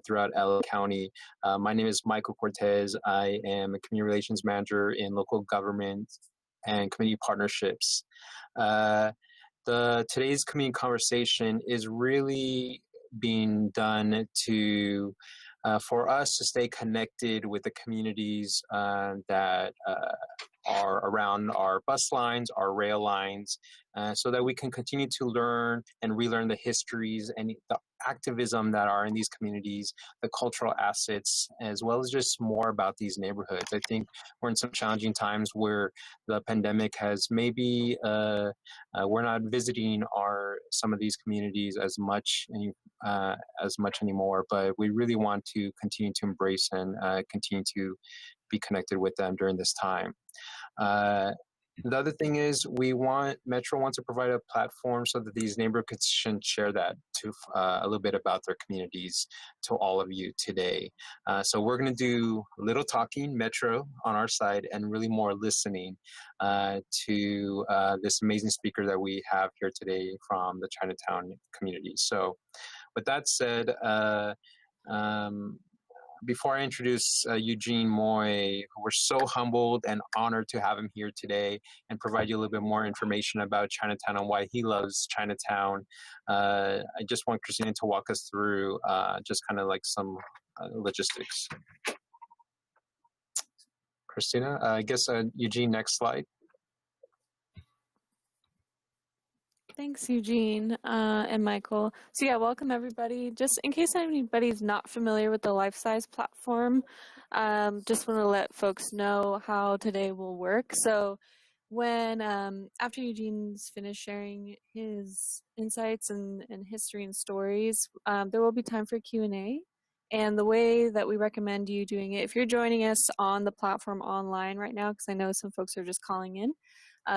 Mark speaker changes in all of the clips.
Speaker 1: throughout LA County. My name is Michael Cortez. I am a community relations manager in local government and community partnerships. Today's community conversation is really being done to for us to stay connected with the communities that are around our bus lines, our rail lines, so that we can continue to learn and relearn the histories and the activism that are in these communities, the cultural assets, as well as just more about these neighborhoods. I think we're in some challenging times where the pandemic has maybe we're not visiting some of these communities as much anymore, but we really want to continue to embrace and continue to be connected with them during this time. The other thing is Metro wants to provide a platform so that these neighborhoods can share that to a little bit about their communities to all of you today. So we're going to do a little talking, Metro, on our side, and really more listening to this amazing speaker that we have here today from the Chinatown community. So with that said, before I introduce Eugene Moy, we're so humbled and honored to have him here today and provide you a little bit more information about Chinatown and why he loves Chinatown. I just want Christina to walk us through just kind of like some logistics. Christina, I guess Eugene, next slide.
Speaker 2: Thanks, Eugene and Michael. So yeah, welcome everybody. Just in case anybody's not familiar with the Life Size platform, just want to let folks know how today will work. So when after Eugene's finished sharing his insights and history and stories, there will be time for Q&A. And the way that we recommend you doing it, if you're joining us on the platform online right now, because I know some folks are just calling in,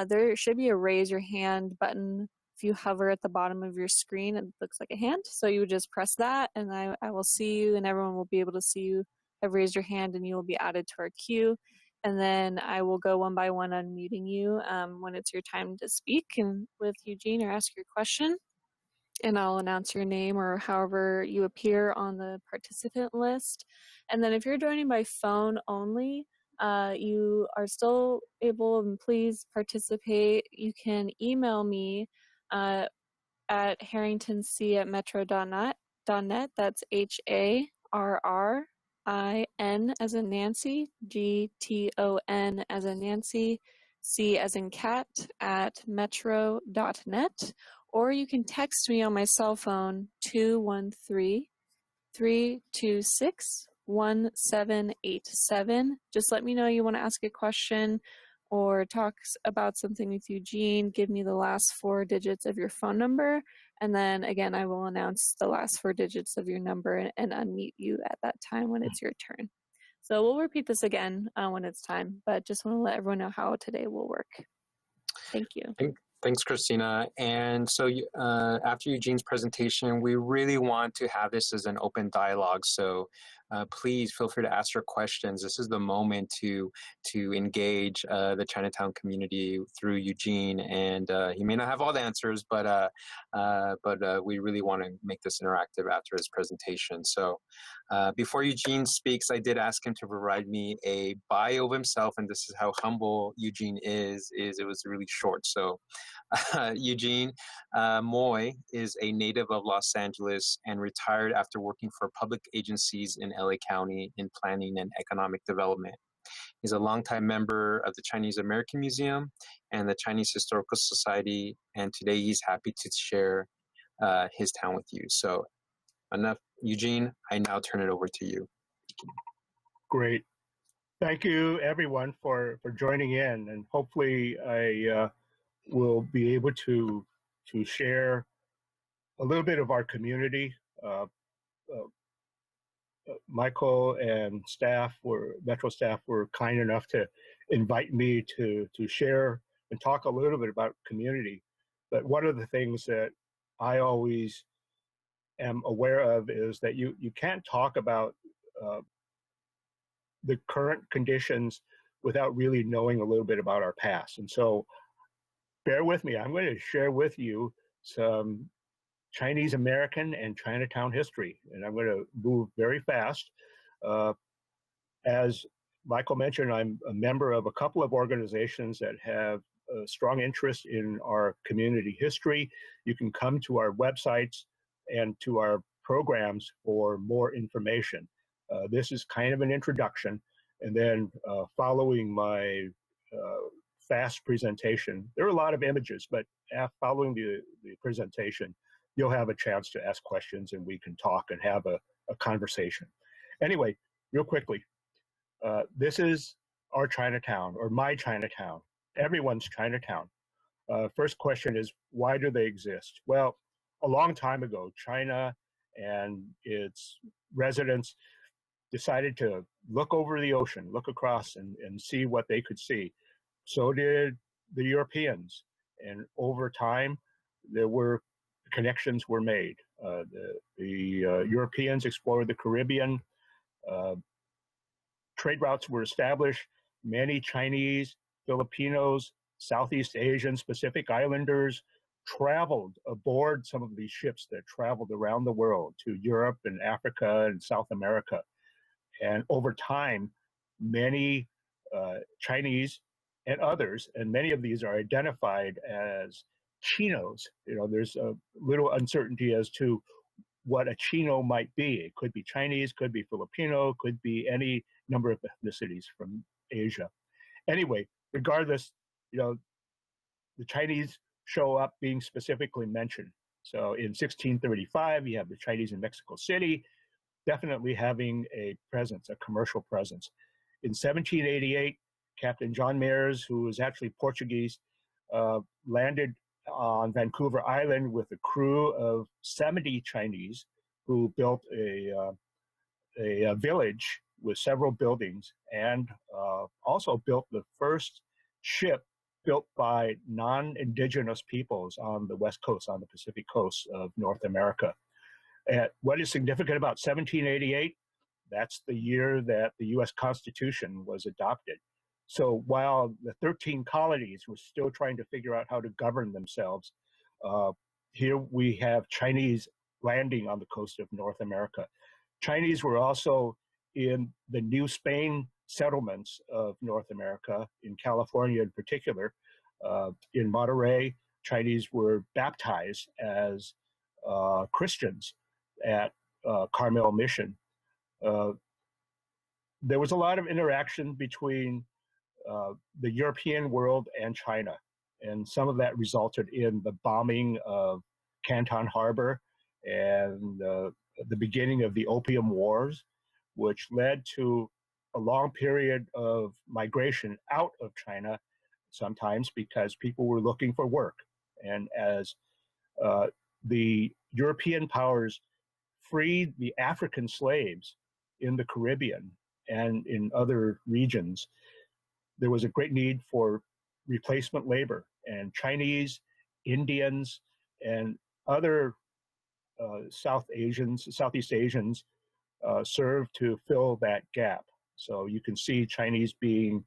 Speaker 2: there should be a raise your hand button. If you hover at the bottom of your screen, it looks like a hand. So you would just press that and I will see you and everyone will be able to see you have raised your hand and you will be added to our queue. And then I will go one by one unmuting you when it's your time to speak and with Eugene or ask your question. And I'll announce your name or however you appear on the participant list. And then if you're joining by phone only, you are still able, and please participate. You can email me at harringtonc@metro.net. That's HARRIN as in Nancy, GTON as in Nancy, C as in cat at metro.net. Or you can text me on my cell phone, 213-326-1787. Just let me know you want to ask a question or talk about something with Eugene. Give me the last 4 digits of your phone number. And then again, I will announce the last 4 digits of your number and unmute you at that time when it's your turn. So we'll repeat this again when it's time, but just want to let everyone know how today will work. Thank you.
Speaker 1: Thanks, Christina. And so after Eugene's presentation, we really want to have this as an open dialogue. So please feel free to ask your questions. This is the moment to engage the Chinatown community through Eugene. And he may not have all the answers, but we really want to make this interactive after his presentation. So before Eugene speaks, I did ask him to provide me a bio of himself, and this is how humble Eugene is it was really short. So Eugene Moy is a native of Los Angeles and retired after working for public agencies in LA County in planning and economic development. He's a longtime member of the Chinese American Museum and the Chinese Historical Society, and today he's happy to share his town with you. So enough, Eugene, I now turn it over to you.
Speaker 3: Great. Thank you, everyone, for joining in, and hopefully I will be able to share a little bit of our community. Michael and Metro staff were kind enough to invite me to share and talk a little bit about community. But one of the things that I always am aware of is that you can't talk about the current conditions without really knowing a little bit about our past. And so bear with me. I'm going to share with you some Chinese American and Chinatown History. And I'm going to move very fast. As Michael mentioned, I'm a member of a couple of organizations that have a strong interest in our community history. You can come to our websites and to our programs for more information. This is kind of an introduction. And then following my fast presentation, there are a lot of images, but following the presentation, you'll have a chance to ask questions and we can talk and have a conversation. Anyway, real quickly, this is our Chinatown, or my Chinatown, everyone's Chinatown. First question is, why do they exist? Well, a long time ago, China and its residents decided to look over the ocean, look across and see what they could see. So did the Europeans. And over time, connections were made. The Europeans explored the Caribbean. Trade routes were established. Many Chinese, Filipinos, Southeast Asians, Pacific Islanders traveled aboard some of these ships that traveled around the world to Europe and Africa and South America. And over time, many Chinese and others, and many of these are identified as Chinos. There's a little uncertainty as to what a Chino might be. It could be Chinese, could be Filipino, could be any number of ethnicities from Asia. Anyway, regardless, the Chinese show up being specifically mentioned. So in 1635, you have the Chinese in Mexico City, definitely having a presence, a commercial presence. In 1788, Captain John Meares, who was actually Portuguese, landed on Vancouver Island with a crew of 70 Chinese who built a village with several buildings and also built the first ship built by non-indigenous peoples on the West Coast, on the Pacific coast of North America. And what is significant about 1788? That's the year that the US Constitution was adopted. So while the 13 colonies were still trying to figure out how to govern themselves, here we have Chinese landing on the coast of North America. Chinese were also in the New Spain settlements of North America, in California in particular. In Monterey, Chinese were baptized as Christians at Carmel Mission. There was a lot of interaction between the European world and China, and some of that resulted in the bombing of Canton Harbor and the beginning of the Opium Wars, which led to a long period of migration out of China, sometimes because people were looking for work. And as the European powers freed the African slaves in the Caribbean and in other regions, there was a great need for replacement labor, and Chinese, Indians, and other Southeast Asians served to fill that gap. So you can see Chinese being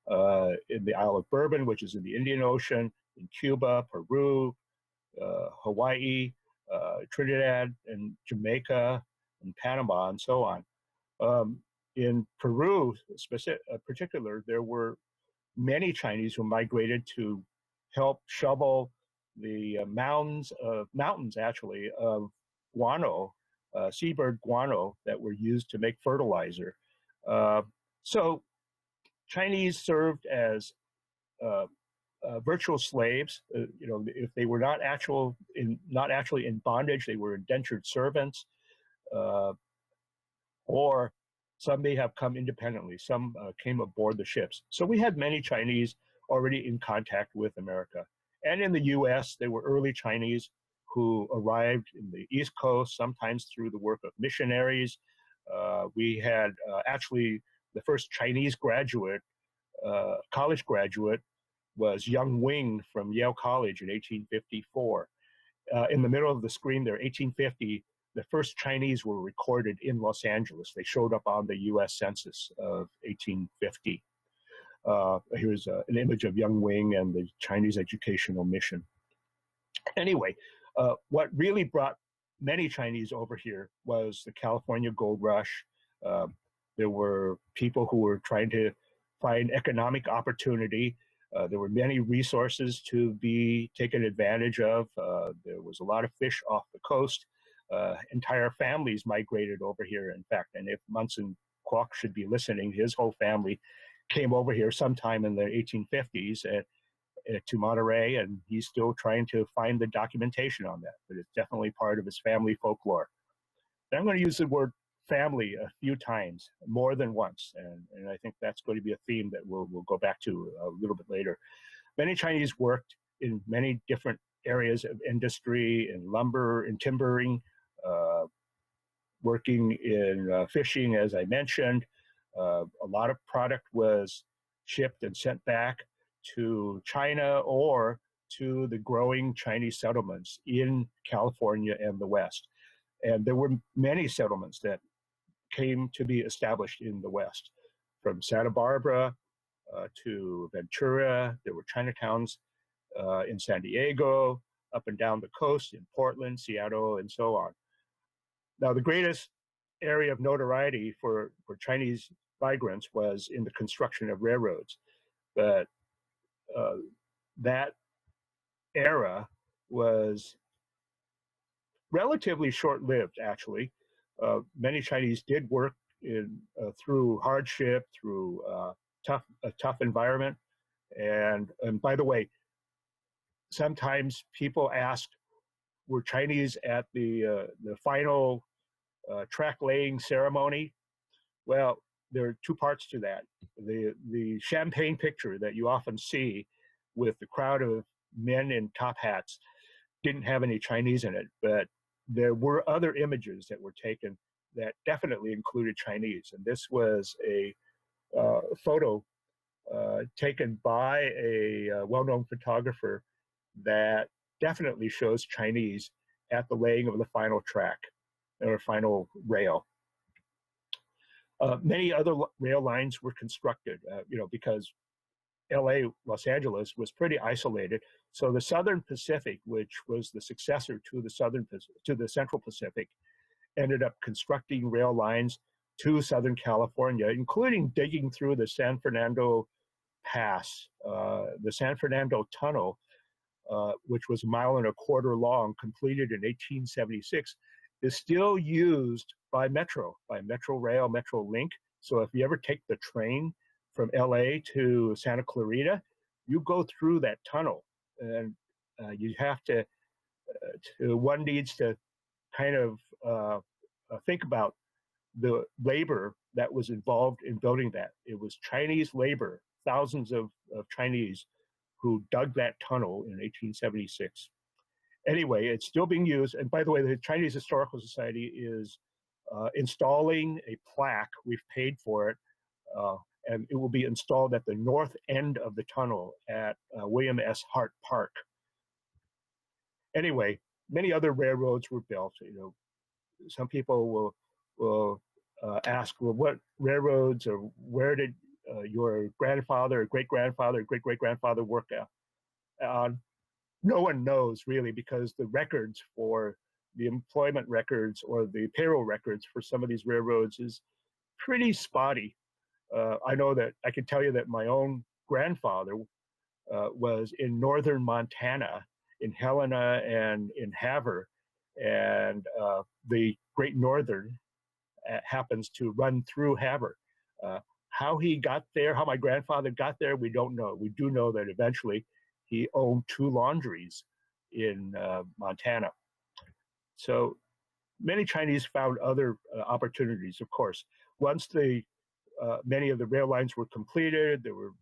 Speaker 3: in the Isle of Bourbon, which is in the Indian Ocean, in Cuba, Peru, Hawaii, Trinidad, and Jamaica, and Panama, and so on. In Peru, particular, there were many Chinese who migrated to help shovel the mountains actually of guano, seabird guano that were used to make fertilizer. So Chinese served as virtual slaves. If they were not actually in bondage, they were indentured servants, or some may have come independently. Some came aboard the ships. So we had many Chinese already in contact with America. And in the US, there were early Chinese who arrived in the East Coast, sometimes through the work of missionaries. We had actually the first Chinese graduate, college graduate, was Young Wing from Yale College in 1854. In the middle of the screen there, 1850, the first Chinese were recorded in Los Angeles. They showed up on the US Census of 1850. Here's an image of Young Wing and the Chinese Educational Mission. Anyway, What really brought many Chinese over here was the California gold rush. Uh, there were people who were trying to find economic opportunity. There were many resources to be taken advantage of. There was a lot of fish off the coast. Entire families migrated over here, in fact. And if Munson Kwok should be listening, his whole family came over here sometime in the 1850s to Monterey, and he's still trying to find the documentation on that. But it's definitely part of his family folklore. And I'm going to use the word family a few times, more than once, and I think that's going to be a theme that we'll go back to a little bit later. Many Chinese worked in many different areas of industry, in lumber, in timbering, working in fishing, as I mentioned. A lot of product was shipped and sent back to China or to the growing Chinese settlements in California and the West. And there were many settlements that came to be established in the West, from Santa Barbara to Ventura. There were Chinatowns in San Diego, up and down the coast in Portland, Seattle, and so on. Now, the greatest area of notoriety for Chinese migrants was in the construction of railroads. But that era was relatively short-lived, actually. Many Chinese did work through hardship, through a tough environment. And by the way, sometimes people asked, were Chinese at the final track laying ceremony? Well, there are two parts to that. The champagne picture that you often see with the crowd of men in top hats didn't have any Chinese in it, but there were other images that were taken that definitely included Chinese. And this was a photo taken by a well-known photographer that definitely shows Chinese at the laying of the final track or final rail. Many other rail lines were constructed, because LA, Los Angeles, was pretty isolated. So the Southern Pacific, which was the successor to the Central Pacific, ended up constructing rail lines to Southern California, including digging through the San Fernando Pass. The San Fernando Tunnel, which was 1.25 miles long, completed in 1876, is still used by Metro Rail, Metro Link. So if you ever take the train from LA to Santa Clarita, you go through that tunnel, and you have to one needs to kind of think about the labor that was involved in building that. It was Chinese labor, thousands of Chinese who dug that tunnel in 1876. Anyway, it's still being used. And by the way, the Chinese Historical Society is installing a plaque. We've paid for it. And it will be installed at the north end of the tunnel at William S. Hart Park. Anyway, many other railroads were built. Some people will ask, well, what railroads or where did your grandfather or great-grandfather or great-great-grandfather work on? No one knows, really, because the records for the employment records or the payroll records for some of these railroads is pretty spotty. I know that I can tell you that my own grandfather was in northern Montana, in Helena and in Havre, and the Great Northern happens to run through Havre. How he got there, how my grandfather got there, we don't know. We do know that eventually he owned 2 laundries in Montana. So many Chinese found other opportunities, of course. Once many of the rail lines were completed, there were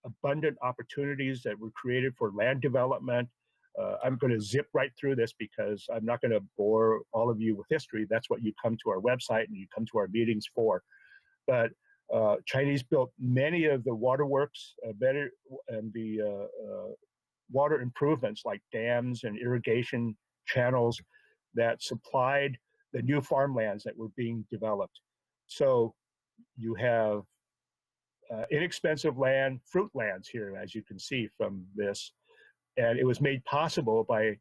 Speaker 3: abundant opportunities that were created for land development. I'm going to zip right through this because I'm not going to bore all of you with history. That's what you come to our website and you come to our meetings for. But Chinese built many of the waterworks and the water improvements like dams and irrigation channels that supplied the new farmlands that were being developed. So you have inexpensive land, fruit lands here, as you can see from this. And it was made possible by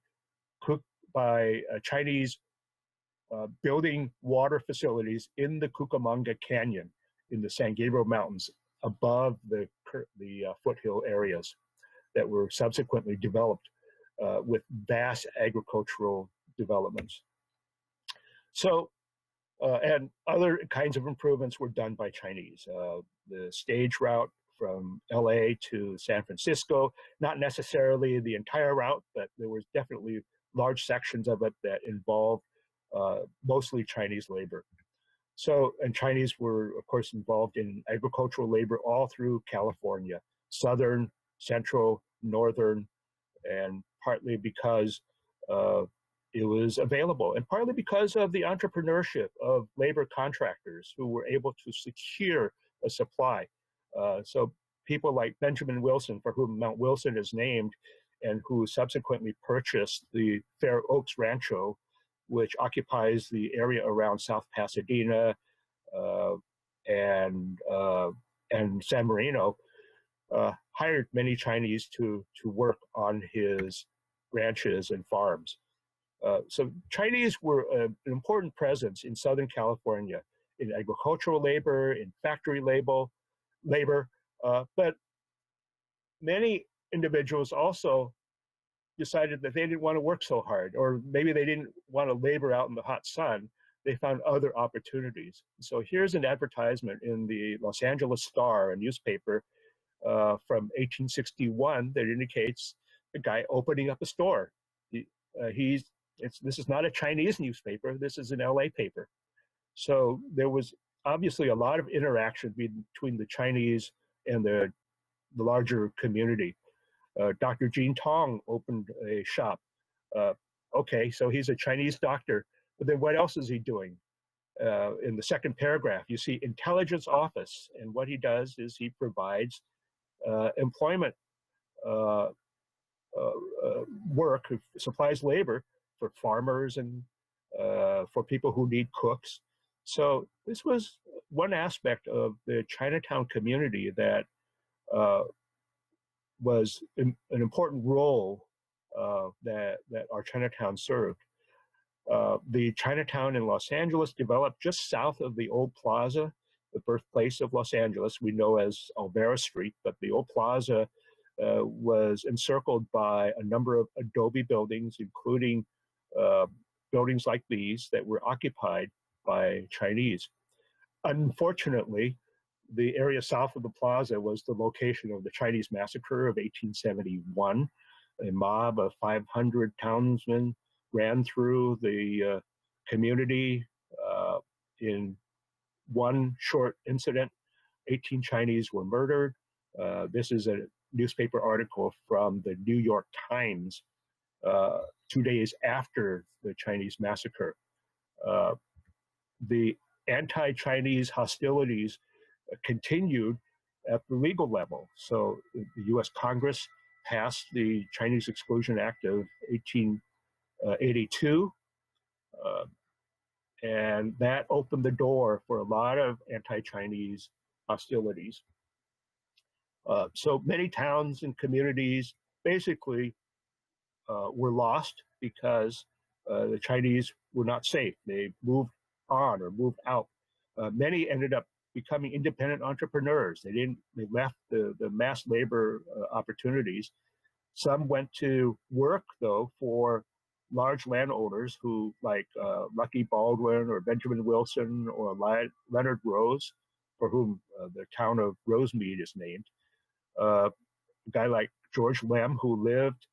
Speaker 3: by Chinese building water facilities in the Cucamonga Canyon in the San Gabriel Mountains above the foothill areas that were subsequently developed with vast agricultural developments. So, and other kinds of improvements were done by Chinese. The stage route from LA to San Francisco, not necessarily the entire route, but there was definitely large sections of it that involved mostly Chinese labor. So, and Chinese were, of course, involved in agricultural labor all through California, southern, central, northern, and partly because it was available, and partly because of the entrepreneurship of labor contractors who were able to secure a supply. So people like Benjamin Wilson, for whom Mount Wilson is named, and who subsequently purchased the Fair Oaks Rancho, which occupies the area around South Pasadena and San Marino, hired many Chinese to work on his ranches and farms. So Chinese were an important presence in Southern California in agricultural labor, in factory labor, but many individuals also decided that they didn't want to work so hard, or maybe they didn't want to labor out in the hot sun. They found other opportunities. So here's an advertisement in the Los Angeles Star, a newspaper from 1861 that indicates a guy opening up a store. This is not a Chinese newspaper. This is an LA paper. So there was obviously a lot of interaction between the Chinese and the larger community. Dr. Jean Tong opened a shop. Okay, so he's a Chinese doctor, but then what else is he doing? In the second paragraph, you see intelligence office, and what he does is he provides employment work, supplies labor for farmers and for people who need cooks. So this was one aspect of the Chinatown community that was an important role that our Chinatown served. The Chinatown in Los Angeles developed just south of the old plaza, the birthplace of Los Angeles, we know as Alvera Street, but the old plaza was encircled by a number of adobe buildings, including buildings like these that were occupied by Chinese. Unfortunately, the area south of the plaza was the location of the Chinese massacre of 1871. A mob of 500 townsmen ran through the community in one short incident. 18 Chinese were murdered. This is a newspaper article from the New York Times 2 days after the Chinese massacre. The anti-Chinese hostilities continued at the legal level. So the US Congress passed the Chinese Exclusion Act of 1882, and that opened the door for a lot of anti-Chinese hostilities. So many towns and communities basically were lost because the Chinese were not safe. They moved on or moved out. Many ended up becoming independent entrepreneurs. They left the mass labor opportunities. Some went to work though for large landowners who, like Lucky Baldwin or Benjamin Wilson or Leonard Rose, for whom the town of Rosemead is named. A guy like George Lem, who lived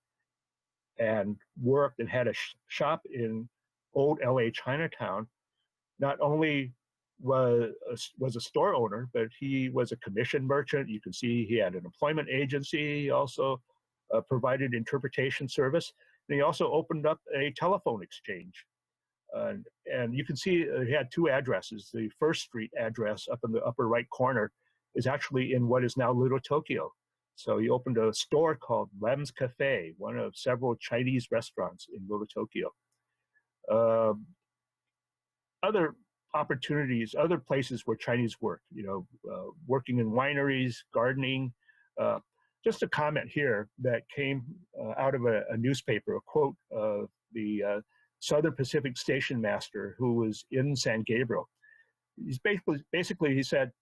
Speaker 3: and worked and had a shop in old LA Chinatown, not only was a store owner, but he was a commission merchant. You can see he had an employment agency. He also provided interpretation service. And he also opened up a telephone exchange. And you can see he had two addresses. The First Street address up in the upper right corner is actually in what is now Little Tokyo. So he opened a store called Lem's Cafe, one of several Chinese restaurants in Little Tokyo. Other opportunities, other places where Chinese worked, working in wineries, gardening. Just a comment here that came out of a newspaper, a quote of the Southern Pacific station master who was in San Gabriel. He's basically he said,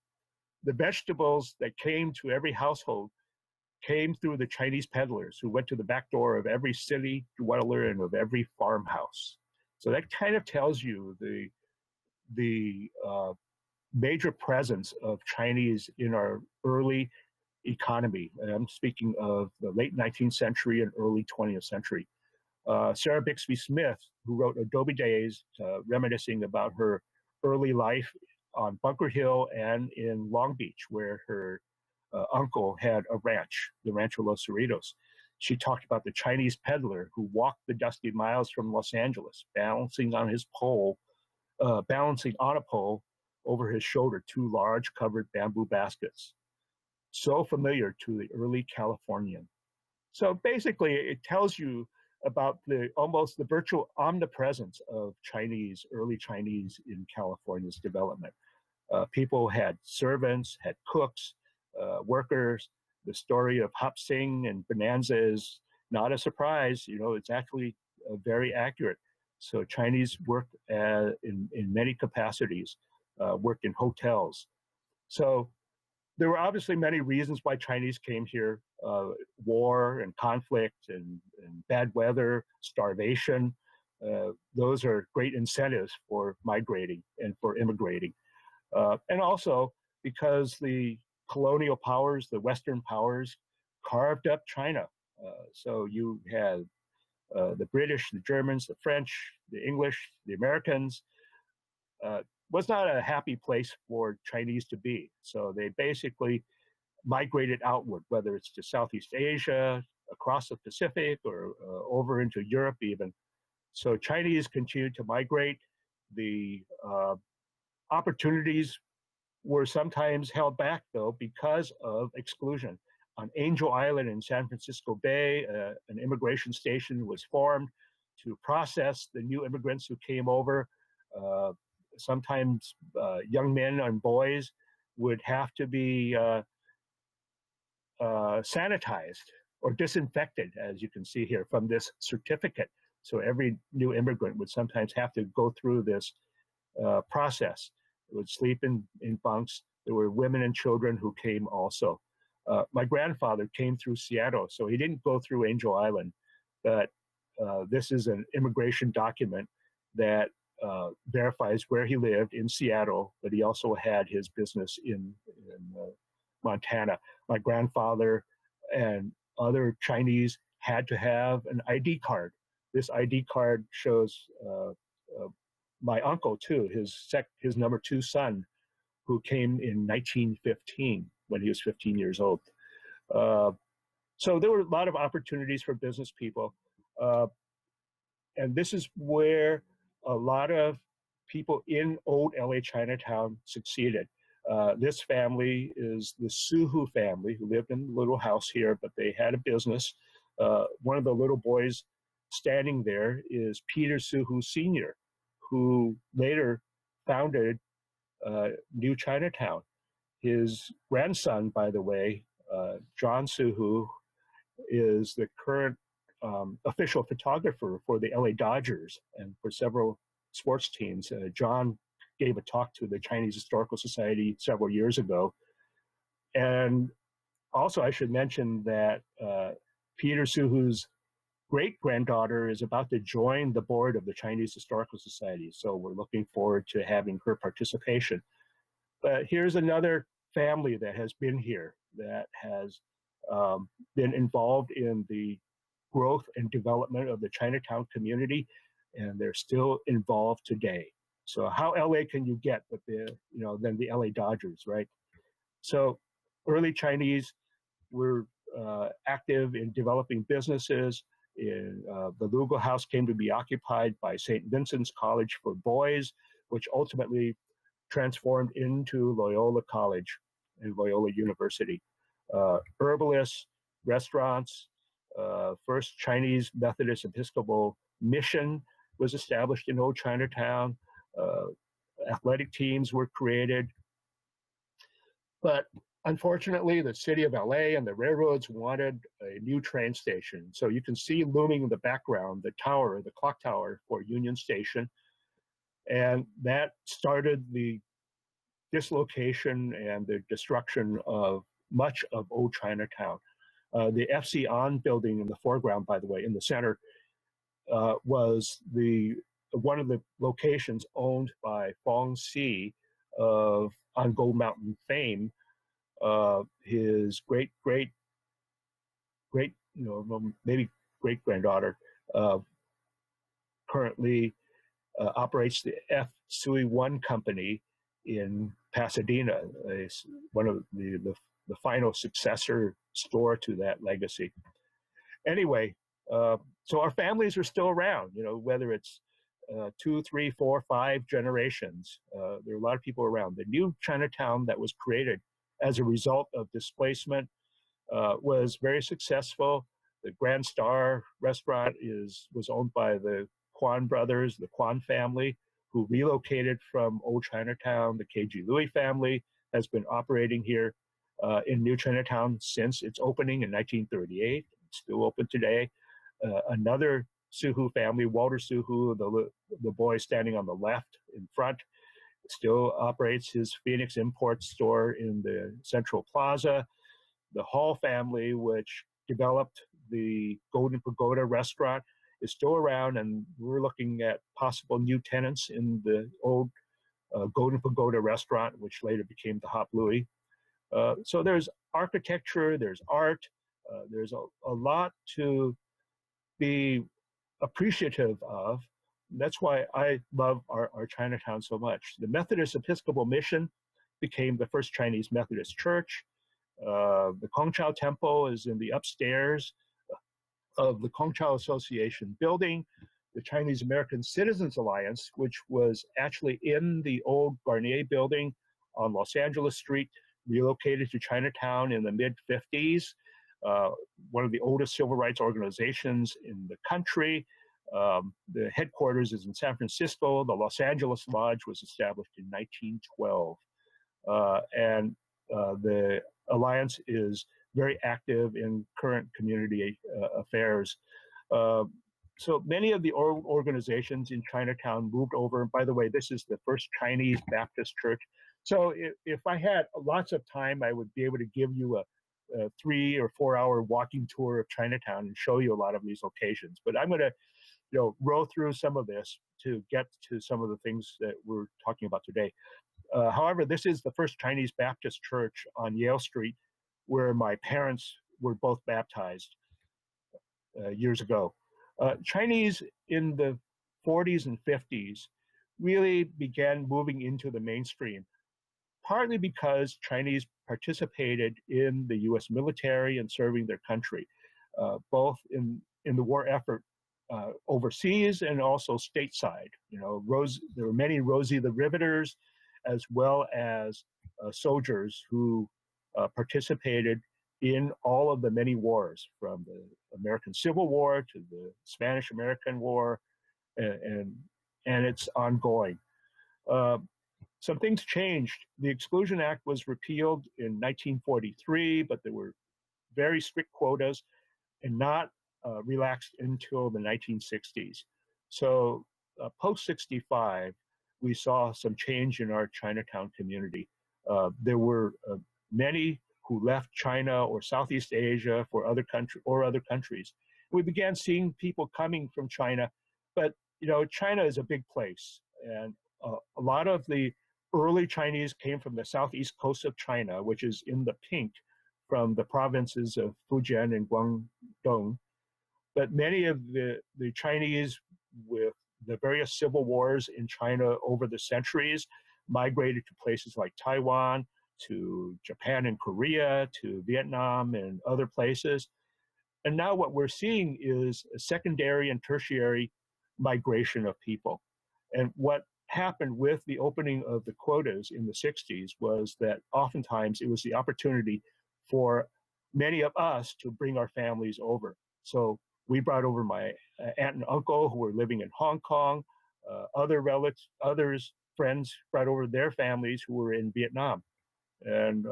Speaker 3: the vegetables that came to every household came through the Chinese peddlers who went to the back door of every city dweller and of every farmhouse. So that kind of tells you the major presence of Chinese in our early economy. And I'm speaking of the late 19th century and early 20th century. Sarah Bixby Smith, who wrote Adobe Days, reminiscing about her early life on Bunker Hill and in Long Beach, where her uncle had a ranch, the Rancho Los Cerritos. She talked about the Chinese peddler who walked the dusty miles from Los Angeles, balancing on a pole over his shoulder 2 large covered bamboo baskets. So familiar to the early Californian. So basically, it tells you about almost the virtual omnipresence of early Chinese in California's development. People had servants, had cooks, workers. The story of Hop Sing and Bonanza is not a surprise. It's actually very accurate. So Chinese worked in many capacities, worked in hotels. So there were obviously many reasons why Chinese came here: war and conflict and bad weather, starvation. Those are great incentives for migrating and for immigrating. And also because the colonial powers, the Western powers, carved up China. So you had the British, the Germans, the French, the English, the Americans. Was not a happy place for Chinese to be. So they basically migrated outward, whether it's to Southeast Asia, across the Pacific, or over into Europe even. So Chinese continued to migrate. The opportunities were sometimes held back, though, because of exclusion. On Angel Island in San Francisco Bay, an immigration station was formed to process the new immigrants who came over. Sometimes young men and boys would have to be sanitized or disinfected, as you can see here, from this certificate. So every new immigrant would sometimes have to go through this process. They would sleep in bunks. There were women and children who came also. My grandfather came through Seattle, so he didn't go through Angel Island, but this is an immigration document that verifies where he lived in Seattle, but he also had his business in Montana. My grandfather and other Chinese had to have an ID card. This ID card shows my uncle too, his number 2 son, who came in 1915 when he was 15 years old. So there were a lot of opportunities for business people. And this is where a lot of people in old LA Chinatown succeeded. This family is the Suhu family who lived in a little house here, but they had a business. One of the little boys standing there is Peter Suhu Sr., who later founded New Chinatown. His grandson, by the way, John Suhu, is the current official photographer for the LA Dodgers and for several sports teams. John gave a talk to the Chinese Historical Society several years ago. And also I should mention that Peter Suhu's great-granddaughter is about to join the board of the Chinese Historical Society. So we're looking forward to having her participation. But here's another family that has been here, that has been involved in the growth and development of the Chinatown community, and they're still involved today. So how LA can you get but than the LA Dodgers, right? So early Chinese were active in developing businesses. The Lugo House came to be occupied by St. Vincent's College for Boys, which ultimately transformed into Loyola College and Loyola University. Herbalists, restaurants, first Chinese Methodist Episcopal mission was established in Old Chinatown. Athletic teams were created. But Unfortunately, the city of LA and the railroads wanted a new train station. So you can see looming in the background the tower, the clock tower for Union Station. And that started the dislocation and the destruction of much of old Chinatown. The FC On building in the foreground, by the way, in the center, was one of the locations owned by Fong Si of on Gold Mountain fame. His great, maybe great granddaughter, currently operates the F Sui One company in Pasadena, one of the final successor store to that legacy. Anyway, so our families are still around, whether it's 2, 3, 4, 5 generations. There are a lot of people around. The new Chinatown that was created as a result of displacement was very successful. The Grand Star restaurant was owned by the Kwan brothers, the Kwan family, who relocated from Old Chinatown. The KG Louis family has been operating here in New Chinatown since its opening in 1938. It's still open today. Another Suhu family, Walter Suhu, the boy standing on the left in front, still operates his Phoenix Import store in the Central Plaza. The Hall family, which developed the Golden Pagoda restaurant, is still around, and we're looking at possible new tenants in the old Golden Pagoda restaurant, which later became the Hop Louis. So there's architecture, there's art, there's a lot to be appreciative of. That's why I love our Chinatown so much. The Methodist Episcopal Mission became the first Chinese Methodist church. The Kongchao Temple is in the upstairs of the Kongchao Association building. The Chinese American Citizens Alliance, which was actually in the old Garnier building on Los Angeles Street, relocated to Chinatown in the mid-50s. One of the oldest civil rights organizations in the country. The headquarters is in San Francisco. The Los Angeles Lodge was established in 1912. And the Alliance is very active in current community affairs. So many of the organizations in Chinatown moved over. And by the way, this is the first Chinese Baptist church. So if I had lots of time, I would be able to give you a 3 or 4 hour walking tour of Chinatown and show you a lot of these locations. But I'm going to roll through some of this to get to some of the things that we're talking about today. However, this is the first Chinese Baptist church on Yale Street, where my parents were both baptized years ago. Chinese in the 40s and 50s really began moving into the mainstream, partly because Chinese participated in the US military and serving their country, both in the war effort overseas and also stateside. There were many Rosie the Riveters, as well as soldiers who participated in all of the many wars, from the American Civil War to the Spanish-American War, and it's ongoing. Some things changed. The Exclusion Act was repealed in 1943, but there were very strict quotas and not relaxed until the 1960s. So post-65, we saw some change in our Chinatown community. There were many who left China or Southeast Asia for other countries. We began seeing people coming from China, but China is a big place, and a lot of the early Chinese came from the southeast coast of China, which is in the pink, from the provinces of Fujian and Guangdong. But many of the Chinese, with the various civil wars in China over the centuries, migrated to places like Taiwan, to Japan and Korea, to Vietnam and other places. And now what we're seeing is a secondary and tertiary migration of people. And what happened with the opening of the quotas in the 60s was that oftentimes it was the opportunity for many of us to bring our families over. So we brought over my aunt and uncle who were living in Hong Kong. Other relatives, friends brought over their families who were in Vietnam. And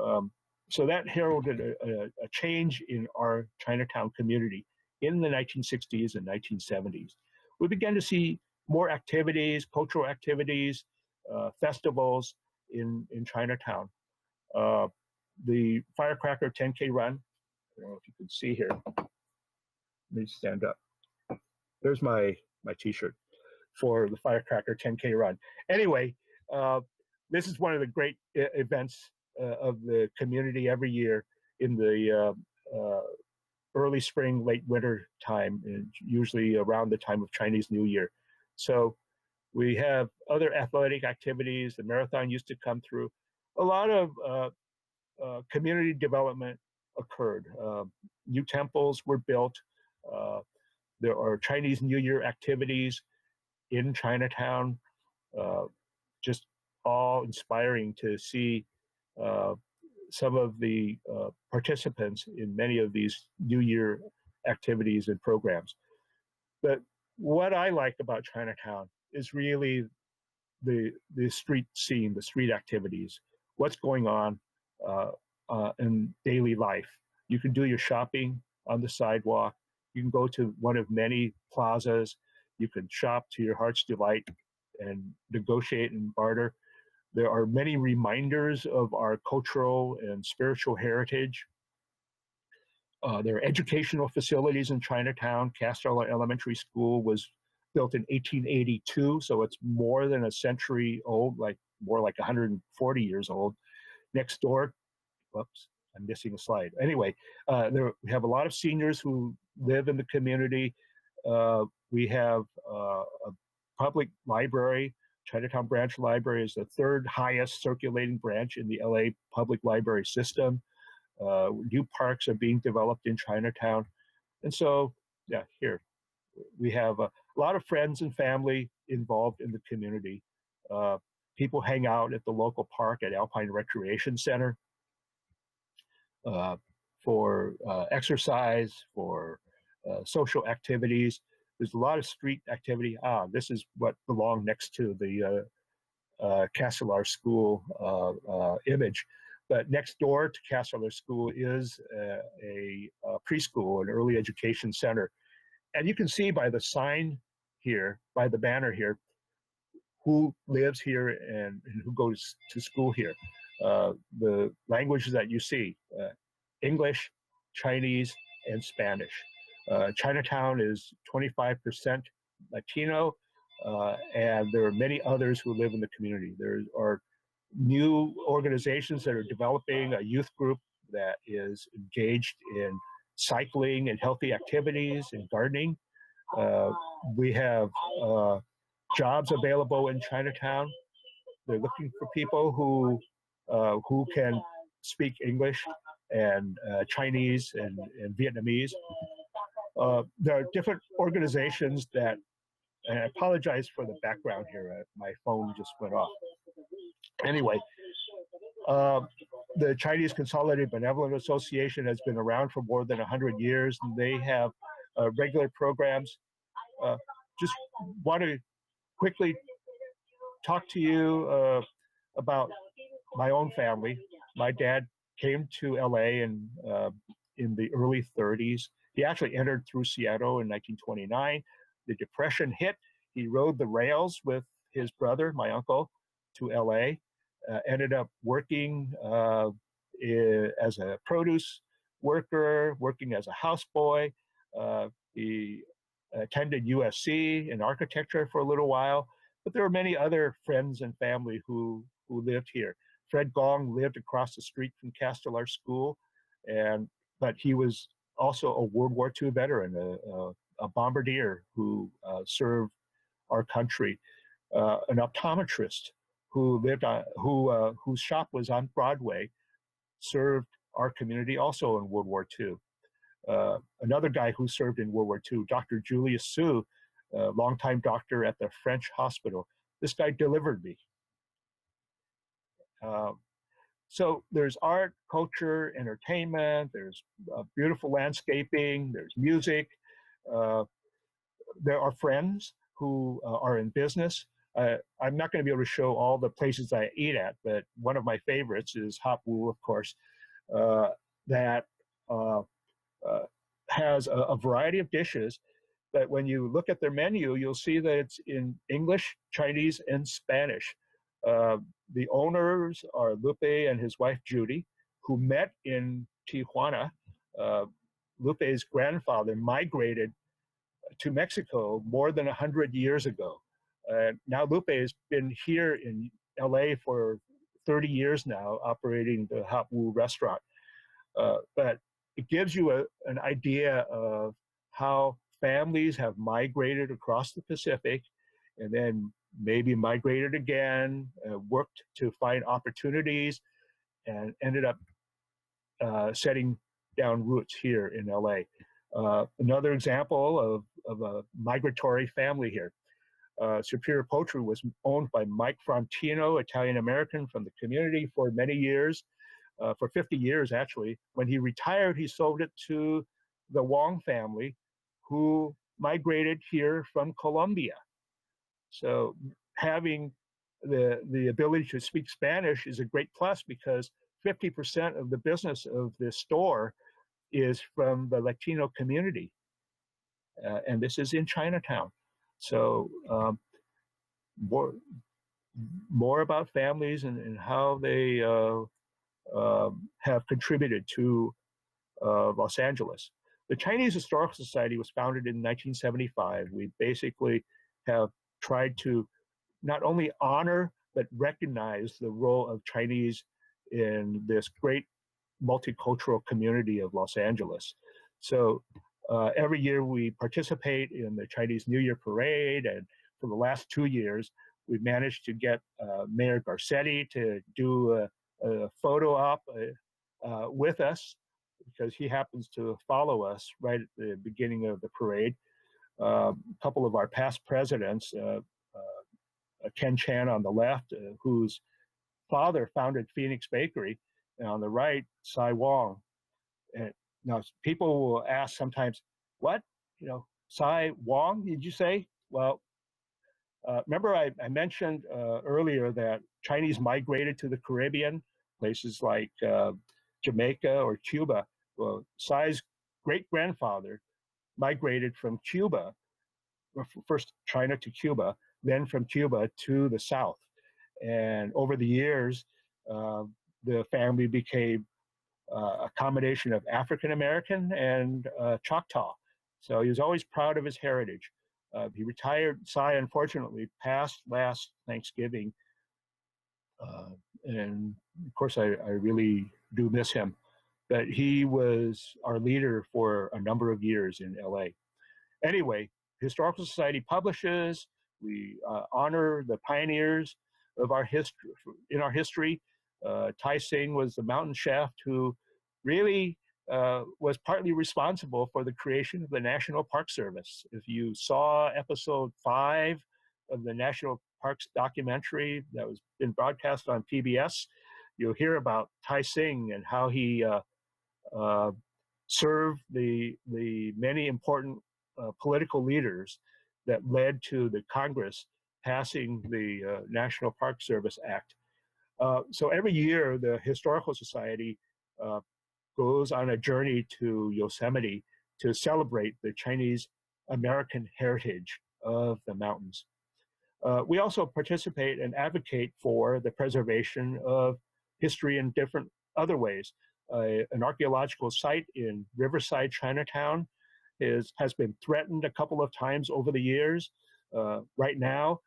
Speaker 3: So that heralded a change in our Chinatown community in the 1960s and 1970s. We began to see more activities, cultural activities, festivals in Chinatown. The Firecracker 10K run, I don't know if you can see here. Let me stand up. There's my t-shirt for the Firecracker 10K run. Anyway, this is one of the great events of the community every year in the early spring, late winter time, and usually around the time of Chinese New Year. So we have other athletic activities. The marathon used to come through. A lot of community development occurred. New temples were built. There are Chinese New Year activities in Chinatown, just all inspiring to see some of the participants in many of these New Year activities and programs. But what I like about Chinatown is really the street scene, the street activities, what's going on in daily life. You can do your shopping on the sidewalk. You can go to one of many plazas. You can shop to your heart's delight and negotiate and barter. There are many reminders of our cultural and spiritual heritage. There are educational facilities in Chinatown. Castlear Elementary School was built in 1882, so it's more than a century old, more like 140 years old. Next door, whoops, I'm missing a slide. Anyway, we have a lot of seniors who live in the community. We have a public library. Chinatown Branch Library is the third highest circulating branch in the LA public library system. New parks are being developed in Chinatown. And so, yeah, here, we have a lot of friends and family involved in the community. People hang out at the local park at Alpine Recreation Center for exercise, for social activities. There's a lot of street activity. This is what belonged next to the Castlear School image. But next door to Castlear School is a preschool, an early education center. And you can see by the sign here, by the banner here, who lives here and who goes to school here. The languages that you see, English, Chinese, and Spanish. Chinatown is 25% Latino, and there are many others who live in the community. There are new organizations that are developing a youth group that is engaged in cycling and healthy activities and gardening. We have jobs available in Chinatown. They're looking for people who can speak English and Chinese and Vietnamese. There are different organizations that, and I apologize for the background here. My phone just went off. Anyway, the Chinese Consolidated Benevolent Association has been around for more than 100 years, and they have regular programs. Just want to quickly talk to you about my own family. My dad came to LA in the early 30s. He actually entered through Seattle in 1929. The Depression hit. He rode the rails with his brother, my uncle, to LA. Ended up working as a produce worker, working as a houseboy. He attended USC in architecture for a little while, but there are many other friends and family who lived here. Fred Gong lived across the street from Castlear School, but he was also a World War II veteran, a bombardier who served our country, an optometrist who lived on, whose shop was on Broadway, served our community also in World War II. Another guy who served in World War II, Dr. Julius Su, a longtime doctor at the French hospital. This guy delivered me. So there's art, culture, entertainment, there's beautiful landscaping, there's music. There are friends who are in business. I'm not going to be able to show all the places I eat at, but one of my favorites is Hop Woo, of course. that has a variety of dishes. But when you look at their menu, you'll see that it's in English, Chinese, and Spanish. The owners are Lupe and his wife Judy, who met in Tijuana. Lupe's grandfather migrated to Mexico more than 100 years ago. Now Lupe has been here in LA for 30 years now, operating the Hot Woo restaurant. But it gives you an idea of how families have migrated across the Pacific and then maybe migrated again, worked to find opportunities, and ended up setting down roots here in LA. Another example of a migratory family here. Superior Poultry was owned by Mike Frontino, Italian-American from the community for many years, for 50 years actually. When he retired, he sold it to the Wong family, who migrated here from Colombia. So having the ability to speak Spanish is a great plus, because 50% of the business of this store is from the Latino community. And this is in Chinatown. So more about families and how they have contributed to Los Angeles. The Chinese Historical Society was founded in 1975. We basically have tried to not only honor, but recognize the role of Chinese in this great multicultural community of Los Angeles. So every year we participate in the Chinese New Year Parade, and for the last 2 years, we've managed to get Mayor Garcetti to do a photo op with us, because he happens to follow us right at the beginning of the parade. A couple of our past presidents, Ken Chan on the left, whose father founded Phoenix Bakery, and on the right, Cy Wong. And now people will ask sometimes, what? Cy Wong, did you say? Well, remember I mentioned earlier that Chinese migrated to the Caribbean, places like Jamaica or Cuba. Well, Cy's great-grandfather migrated from Cuba, first China to Cuba, then from Cuba to the South. And over the years, the family became a combination of African-American and Choctaw. So he was always proud of his heritage. He retired. Cy, unfortunately, passed last Thanksgiving. And of course, I really do miss him. But he was our leader for a number of years in LA. Anyway, Historical Society publishes. We honor the pioneers of our history. In our history, Tai Sing was the mountain chef who really was partly responsible for the creation of the National Park Service. If you saw episode 5 of the National Parks documentary that was been broadcast on PBS, you'll hear about Tai Sing and how he served the many important political leaders that led to the Congress passing the National Park Service Act. So every year, the Historical Society goes on a journey to Yosemite to celebrate the Chinese American heritage of the mountains. We also participate and advocate for the preservation of history in different other ways. An archaeological site in Riverside, Chinatown, has been threatened a couple of times over the years. Right now,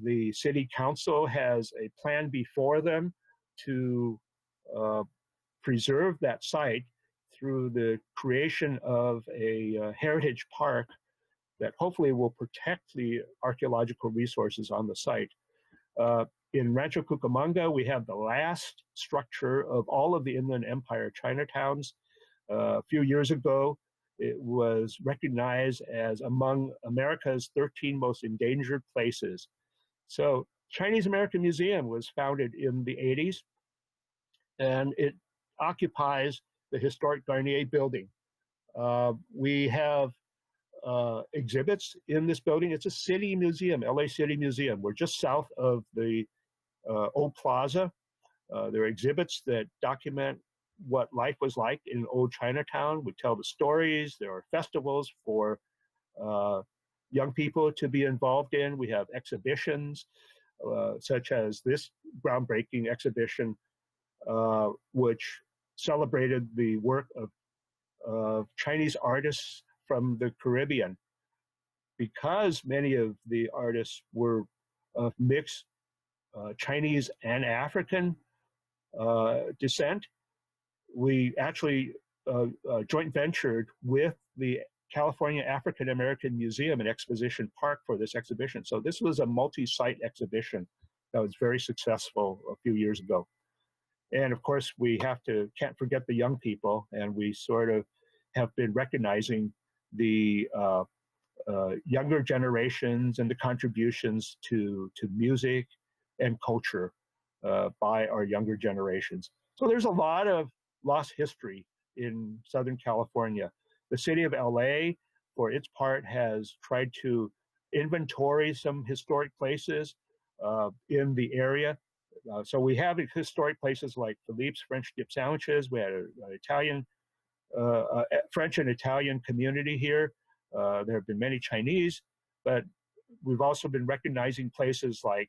Speaker 3: the city council has a plan before them to preserve that site through the creation of a heritage park that hopefully will protect the archaeological resources on the site. In Rancho Cucamonga, we have the last structure of all of the Inland Empire Chinatowns. A few years ago, it was recognized as among America's 13 most endangered places. So Chinese American Museum was founded in the 80s, and it occupies the historic Garnier building. We have exhibits in this building. It's a city museum, LA City Museum. We're just south of the Old Plaza. There are exhibits that document what life was like in old Chinatown. We tell the stories. There are festivals for young people to be involved in. We have exhibitions, such as this groundbreaking exhibition, which celebrated the work of Chinese artists from the Caribbean. Because many of the artists were of mixed Chinese and African descent, we actually joint ventured with the California African American Museum and Exposition Park for this exhibition. So this was a multi-site exhibition that was very successful a few years ago. And of course, we can't forget the young people, and we sort of have been recognizing the younger generations and the contributions to music and culture by our younger generations. So there's a lot of lost history in Southern California. The city of LA, for its part, has tried to inventory some historic places in the area. So we have historic places like Philippe's French dip sandwiches. We had an French and Italian community here. There have been many Chinese, but we've also been recognizing places like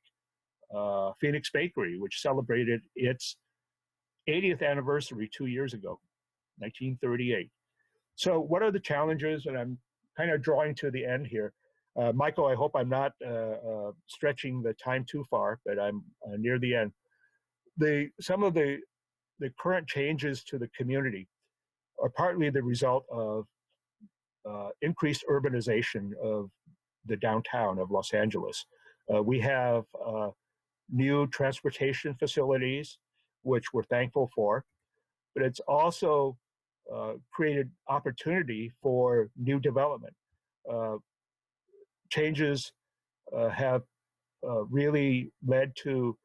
Speaker 3: Phoenix Bakery, which celebrated its 80th anniversary 2 years ago, 1938. So what are the challenges? And I'm kind of drawing to the end here. Michael, I hope I'm not stretching the time too far, but I'm near the end. Some of the current changes to the community are partly the result of increased urbanization of the downtown of Los Angeles. We have new transportation facilities, which we're thankful for, but it's also created opportunity for new development. Changes have really led to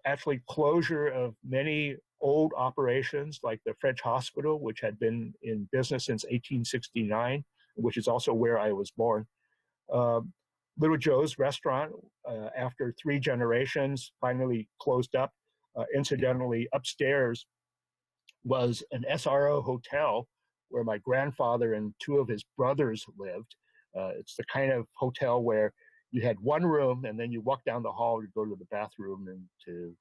Speaker 3: actually closure of many old operations like the French Hospital, which had been in business since 1869, which is also where I was born. Little Joe's restaurant, after 3 generations, finally closed up. Incidentally, upstairs was an SRO hotel where my grandfather and 2 of his brothers lived. It's the kind of hotel where you had one room and then you walk down the hall to go to the bathroom and to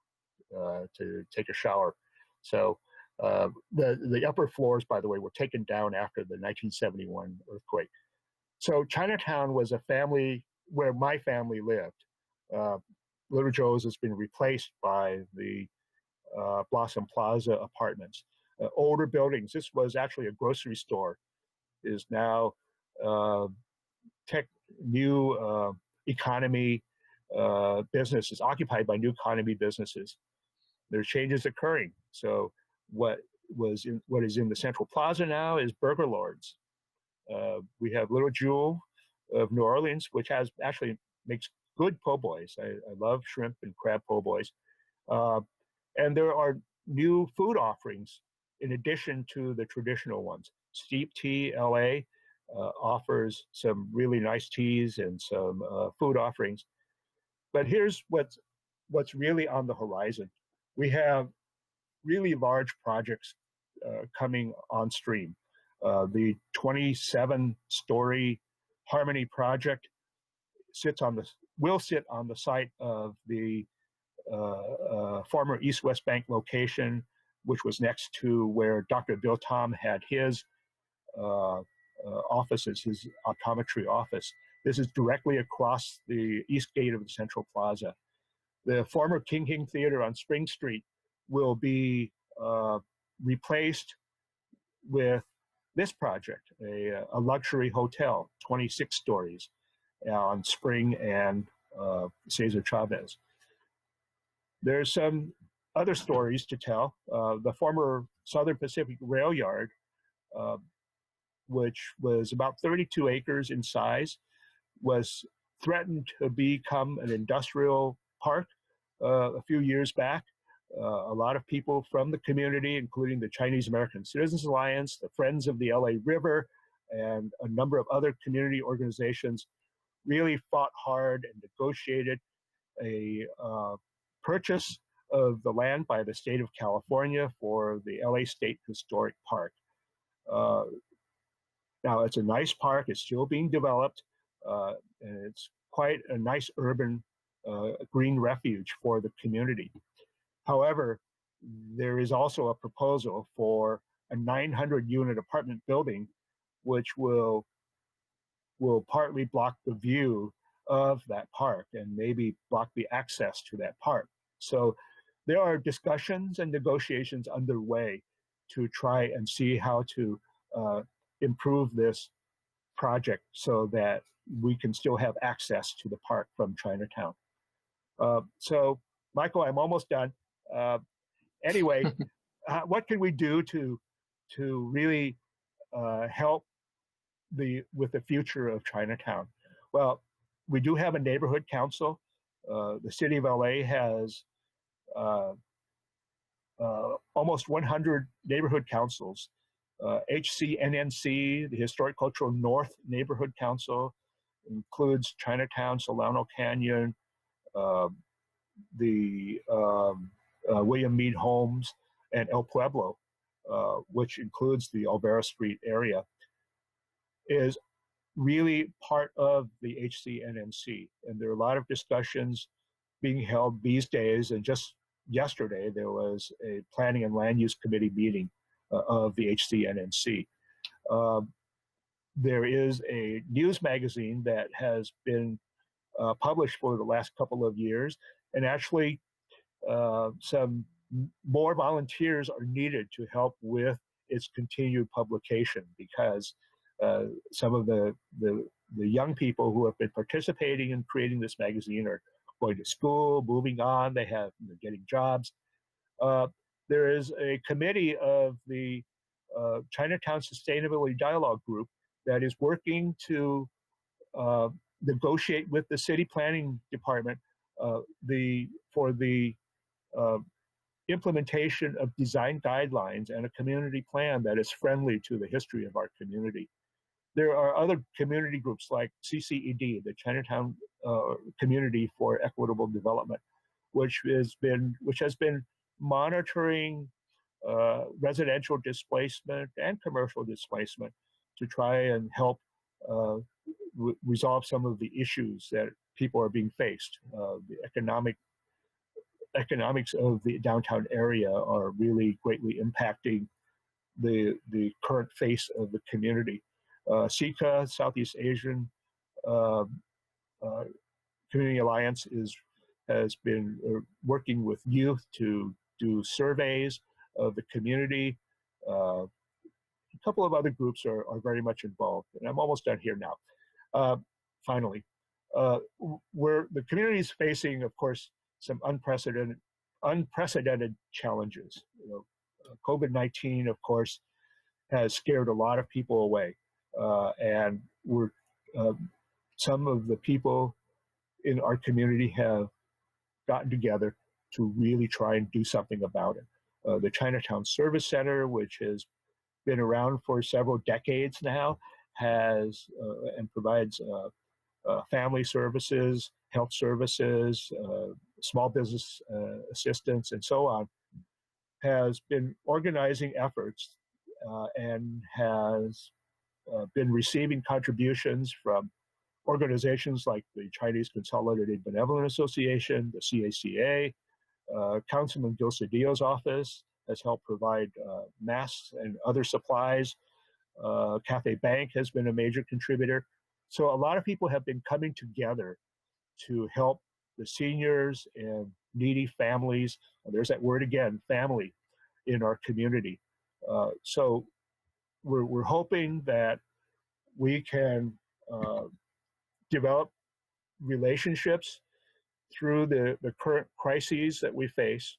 Speaker 3: take a shower. So the upper floors, by the way, were taken down after the 1971 earthquake. So Chinatown was a family where my family lived. Little Joe's has been replaced by the Blossom Plaza apartments. Older buildings. This was actually a grocery store. Is now new economy businesses occupied by new economy businesses. There's changes occurring. So what is in the Central Plaza now is Burger Lords. We have Little Jewel of New Orleans, which actually makes good po' boys. I love shrimp and crab po' boys. And there are new food offerings in addition to the traditional ones. Steep Tea LA offers some really nice teas and some food offerings. But here's what's really on the horizon. We have really large projects coming on stream. The 27-story Harmony project will sit on the site of the former East-West Bank location, which was next to where Dr. Bill Tom had his offices, his optometry office. This is directly across the east gate of the Central Plaza. The former King King Theater on Spring Street will be replaced with this project, a luxury hotel, 26 stories on Spring and Cesar Chavez. There's some other stories to tell. The former Southern Pacific Rail Yard, which was about 32 acres in size, was threatened to become an industrial park a few years back. A lot of people from the community, including the Chinese American Citizens Alliance, the Friends of the LA River, and a number of other community organizations, really fought hard and negotiated a purchase of the land by the state of California for the LA State Historic Park. Now, it's a nice park. It's still being developed, and it's quite a nice urban green refuge for the community. However, there is also a proposal for a 900-unit apartment building, which will partly block the view of that park and maybe block the access to that park. So there are discussions and negotiations underway to try and see how to improve this project so that we can still have access to the park from Chinatown. So, Michael, I'm almost done. Anyway, what can we do to really help with the future of Chinatown? Well, we do have a neighborhood council. The city of LA has almost 100 neighborhood councils. HCNNC, the Historic Cultural North Neighborhood Council, includes Chinatown, Solano Canyon, the William Mead Homes, and El Pueblo, which includes the Olvera Street area, is really part of the HCNNC. And there are a lot of discussions being held these days. And just yesterday, there was a Planning and Land Use Committee meeting of the HCNNC. There is a news magazine that has been published for the last couple of years, and actually some more volunteers are needed to help with its continued publication, because some of the young people who have been participating in creating this magazine are going to school, moving on, they're getting jobs. There is a committee of the Chinatown Sustainability Dialogue Group that is working to negotiate with the city planning department for the implementation of design guidelines and a community plan that is friendly to the history of our community. There are other community groups like CCED, the Chinatown Community for Equitable Development, which has been monitoring residential displacement and commercial displacement to try and help resolve some of the issues that people are being faced. The economics of the downtown area are really greatly impacting the current face of the community. SICA, Southeast Asian Community Alliance, has been working with youth to do surveys of the community. A couple of other groups are very much involved, and I'm almost done here now. Finally, the community is facing, of course, some unprecedented challenges. COVID-19, of course, has scared a lot of people away, and some of the people in our community have gotten together to really try and do something about it. The Chinatown Service Center, which has been around for several decades now, has and provides family services, health services, small business assistance, and so on, has been organizing efforts and has been receiving contributions from organizations like the Chinese Consolidated Benevolent Association, the CACA. Councilman Gil Cedillo's office has helped provide masks and other supplies. Cafe Bank has been a major contributor. So a lot of people have been coming together to help the seniors and needy families. There's that word again, family, in our community. So we're hoping that we can develop relationships through the current crises that we face,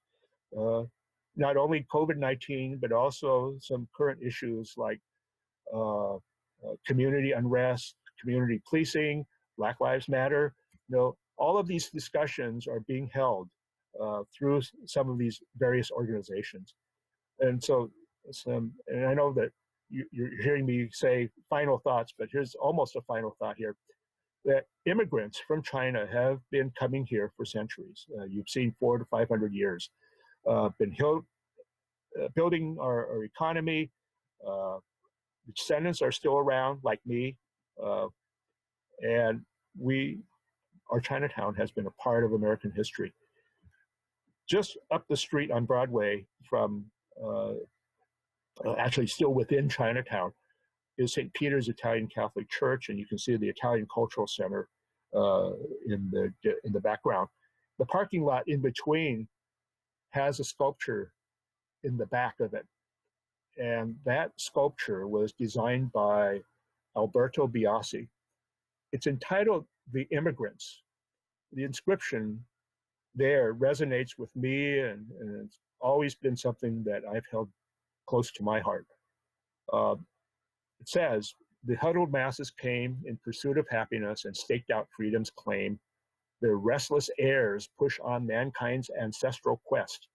Speaker 3: not only COVID-19, but also some current issues like community unrest, community policing, Black Lives Matter. All of these discussions are being held through some of these various organizations. And so, and I know that you're hearing me say final thoughts, but here's almost a final thought here. that immigrants from China have been coming here for centuries. You've seen 400 to 500 years. Been building our economy. Descendants are still around, like me, and our Chinatown has been a part of American history. Just up the street on Broadway from, actually still within Chinatown, is St. Peter's Italian Catholic Church, and you can see the Italian Cultural Center in the background. The parking lot in between has a sculpture in the back of it, and that sculpture was designed by Alberto Biasi. It's entitled "The Immigrants." The inscription there resonates with me, and it's always been something that I've held close to my heart. It says, "The huddled masses came in pursuit of happiness and staked out freedom's claim. Their restless heirs push on mankind's ancestral quest,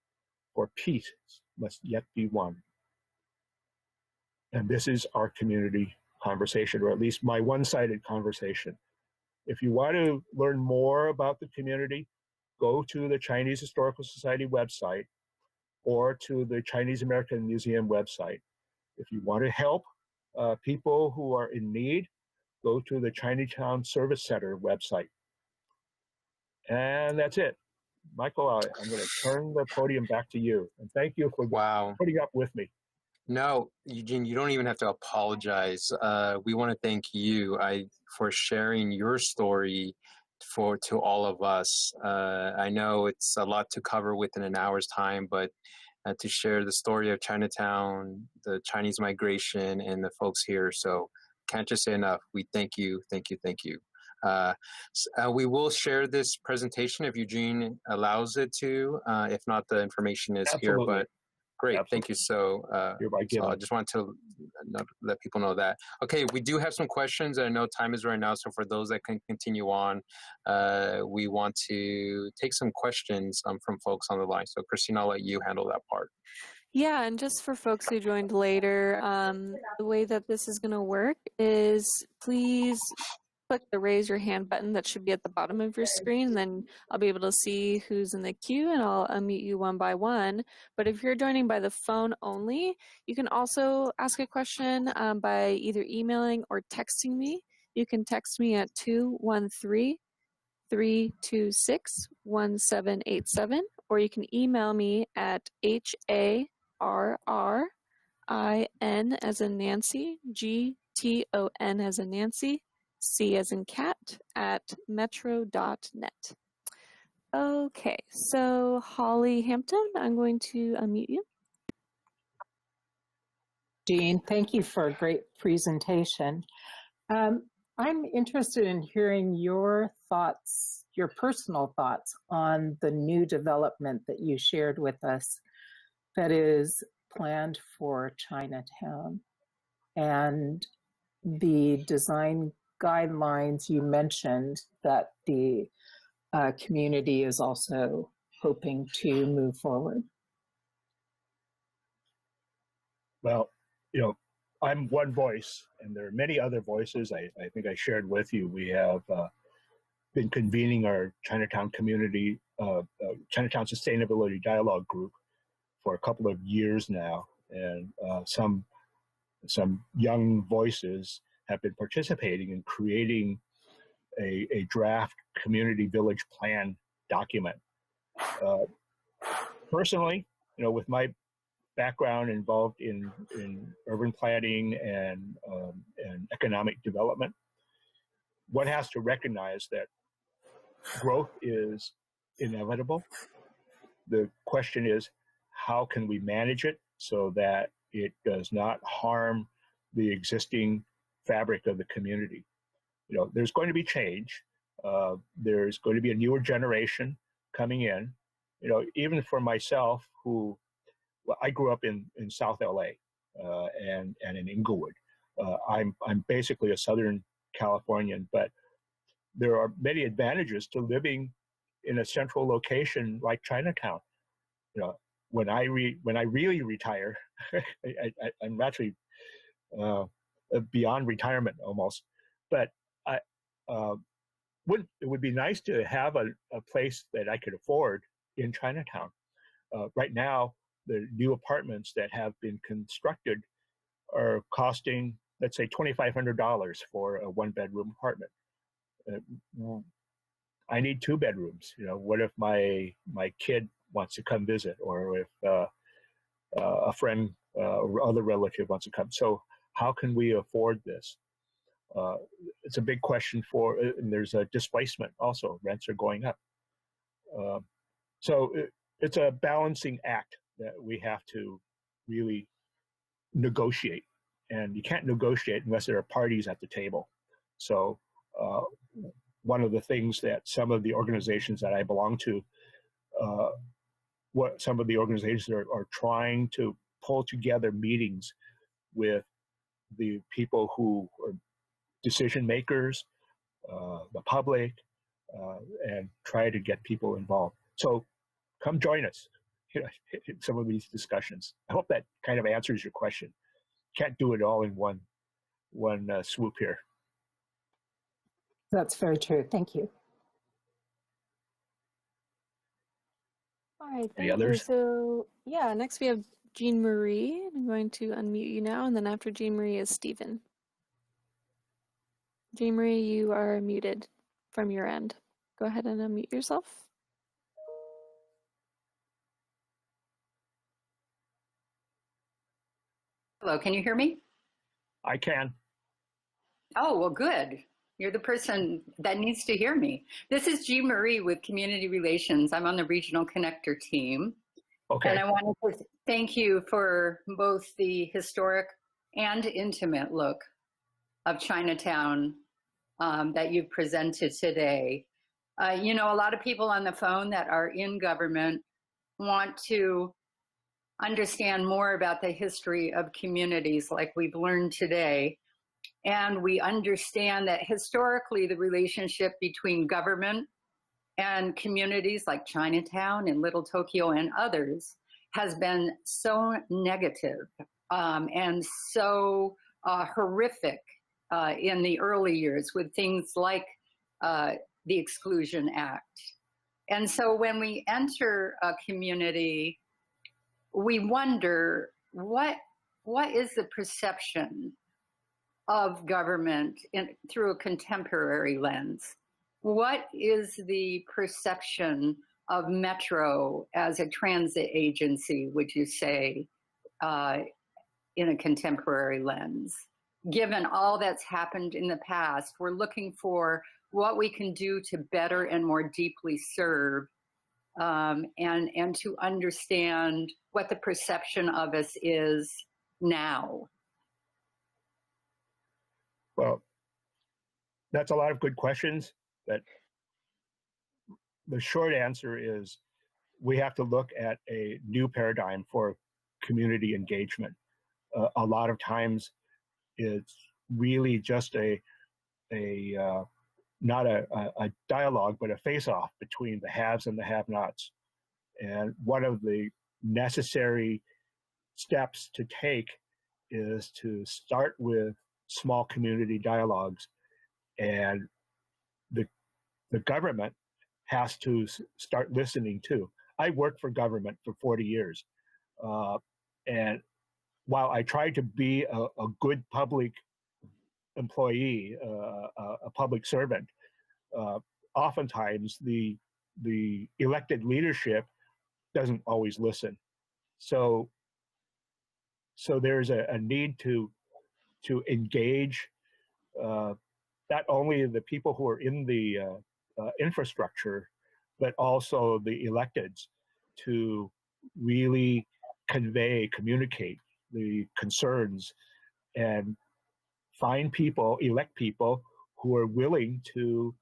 Speaker 3: for peace must yet be won." And this is our community conversation, or at least my one-sided conversation. If you want to learn more about the community, go to the Chinese Historical Society website or to the Chinese American Museum website. If you want to help people who are in need, go to the Chinatown Service Center website. And that's it. Michael, I'm going to turn the podium back to you. And thank you for putting up with me.
Speaker 1: No, Eugene, you don't even have to apologize. We want to thank you for sharing your story to all of us. I know it's a lot to cover within an hour's time, but to share the story of Chinatown, the Chinese migration, and the folks here. So can't just say enough. We thank you, thank you, thank you. We will share this presentation if Eugene allows it to. If not, the information is
Speaker 3: Absolutely.
Speaker 1: here. But great,
Speaker 3: Absolutely.
Speaker 1: Thank you. So I just want to let people know that. Okay, we do have some questions. I know time is right now, so for those that can continue on, we want to take some questions from folks on the line. So Christina, I'll let you handle that part.
Speaker 2: Yeah, and just for folks who joined later, the way that this is going to work is please click the raise your hand button that should be at the bottom of your screen, and then I'll be able to see who's in the queue and I'll unmute you one by one. But if you're joining by the phone only, you can also ask a question by either emailing or texting me. You can text me at 213-326-1787, or you can email me at HARRIN as in Nancy, GTON as in Nancy, C as in cat, at metro.net. Okay, so Holly Hampton, I'm going to unmute you.
Speaker 4: Jean, thank you for a great presentation. I'm interested in hearing your thoughts, your personal thoughts on the new development that you shared with us that is planned for Chinatown, and the design guidelines you mentioned that the community is also hoping to move forward.
Speaker 3: Well, I'm one voice, and there are many other voices. I think I shared with you. We have been convening our Chinatown community, Chinatown Sustainability Dialogue Group for a couple of years now, and some young voices have been participating in creating a draft community village plan document. Personally, with my background involved in urban planning and economic development, one has to recognize that growth is inevitable. The question is, how can we manage it so that it does not harm the existing fabric of the community? There's going to be change. There's going to be a newer generation coming in. Even for myself, I grew up in South LA and in Inglewood. I'm basically a Southern Californian, but there are many advantages to living in a central location like Chinatown. When I really retire, I'm actually beyond retirement almost, but it would be nice to have a place that I could afford in Chinatown. Right now, the new apartments that have been constructed are costing, let's say, $2,500 for a one-bedroom apartment. I need 2 bedrooms. What if my kid wants to come visit, or if a friend or other relative wants to come? So how can we afford this? It's a big question and there's a displacement also. Rents are going up. So it's a balancing act that we have to really negotiate. And you can't negotiate unless there are parties at the table. So one of the things that some of the organizations that I belong to, what some of the organizations are trying to pull together meetings with the people who are decision makers, the public, and try to get people involved. So come join us in some of these discussions. I hope that kind of answers your question. Can't do it all in one swoop here.
Speaker 4: That's very true. Thank you.
Speaker 2: All right,
Speaker 3: Any
Speaker 2: thank you.
Speaker 3: others?
Speaker 2: So yeah, next we have Jean Marie. I'm going to unmute you now, and then after Jean Marie is Stephen. Jean Marie, you are muted from your end. Go ahead and unmute yourself.
Speaker 5: Hello, can you hear me?
Speaker 3: I can.
Speaker 5: Oh, well, good. You're the person that needs to hear me. This is Jean Marie with Community Relations. I'm on the Regional Connector team.
Speaker 3: Okay.
Speaker 5: And I wanted to thank you for both the historic and intimate look of Chinatown that you've presented today. A lot of people on the phone that are in government want to understand more about the history of communities like we've learned today. And we understand that historically the relationship between government and communities like Chinatown and Little Tokyo and others has been so negative and so horrific in the early years with things like the Exclusion Act. And so when we enter a community, we wonder what is the perception of government through a contemporary lens? What is the perception of Metro as a transit agency, would you say, in a contemporary lens? Given all that's happened in the past, we're looking for what we can do to better and more deeply serve and to understand what the perception of us is now.
Speaker 3: Well, that's a lot of good questions, but the short answer is we have to look at a new paradigm for community engagement. A lot of times it's really just not a dialogue, but a face-off between the haves and the have-nots. And one of the necessary steps to take is to start with small community dialogues, and the government has to start listening too. I worked for government for 40 years, and while I tried to be a good public employee, a public servant, oftentimes the elected leadership doesn't always listen. So there's a need to engage not only the people who are in the infrastructure, but also the electeds to really communicate the concerns and find people, elect people who are willing to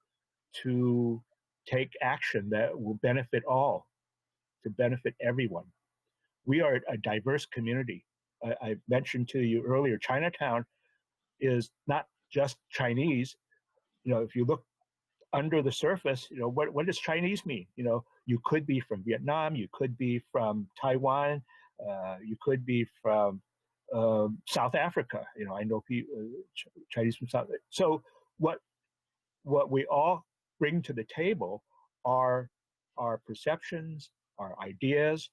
Speaker 3: take action that will benefit all, to benefit everyone. We are a diverse community. I mentioned to you earlier, Chinatown is not just Chinese. If you look under the surface, what does Chinese mean? You could be from Vietnam, you could be from Taiwan, you could be from South Africa. I know people, Chinese from South. So what we all bring to the table are our perceptions, our ideas,